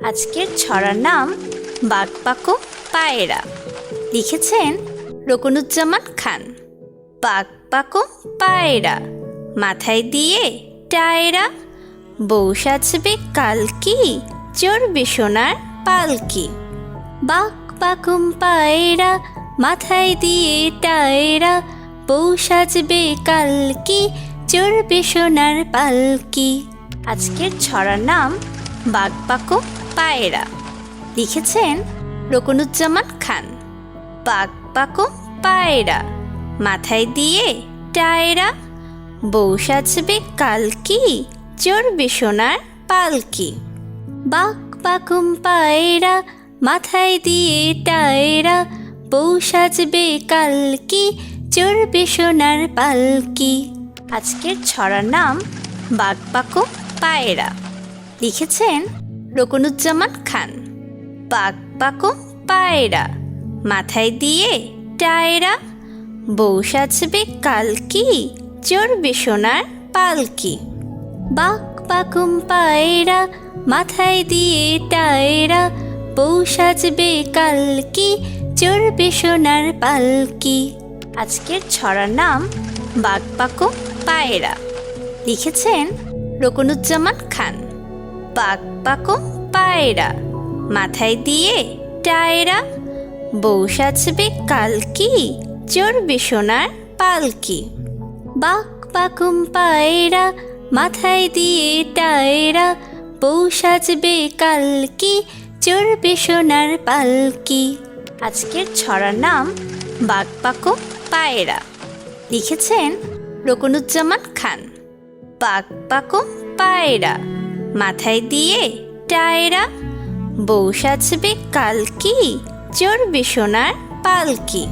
আজকের ছড়ার নাম বাঘ পাকো পায়রা। লিখেছেন রকনুজ্জামান খান। বাঘ পাকো পায়রা, মাথায় দিয়ে টায়রা, বউ সাজবে কালকি, চড়বে সোনার পালকি। বাঘ পাকুম পায়রা, মাথায় দিয়ে টায়রা, বউ সাজবে কালকি, চড়বে সোনার পালকি। আজকের ছড়ার নাম বাঘ পাকো পায়রা। লিখেছেন রকনুজ্জামান খান। বাঘ পাকো পায়রা, মাথায় দিয়ে টায়রা, বউ সাজবে কালকি, চড়বে সোনার পালকি। বাঘ পাকুম পায়রা, মাথায় দিয়ে টায়রা, বউ সাজবে কালকি, চড়বে সোনার পালকি। আজকের ছড়ার নাম বাঘ পাকো পায়রা। লিখেছেন রকনুজ্জামান খান। বাঘ পাকো পায়রা, মাথায় দিয়ে টায়রা, বউ সাজবে কালকি, চড়বে সোনার পালকি। বাঘ পাকুম পায়রা, মাথায় দিয়ে টায়রা, বউ সাজবে কালকি, চড়বে সোনার পালকি। আজকের ছড়ার নাম বাঘ পাকো পায়রা। লিখেছেন রকনুজ্জামান খান। বাঘ পাকো পায়রা, মাথায় দিয়ে টায়রা, বউ সাজবে কালকি, চড়বে সোনার পালকি। বাঘ পাকুম পায়রা, মাথায় দিয়ে টায়রা, বউ সাজবে কালকি, চড়বে সোনার পালকি। আজকের ছড়ার নাম বাঘ পাকো পায়রা। লিখেছেন রকনুজ্জামান খান। বাঘ পাকো পায়রা, মাথায় দিয়ে টায়রা, বউ সাজবে কালকি, চড়বে সোনার পালকি।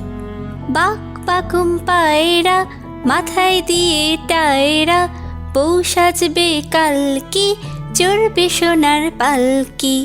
বাঘ পাকুম পায়রা, মাথায় দিয়ে টায়রা, বউ সাজবে কালকি, চড়বে সোনার পালকি।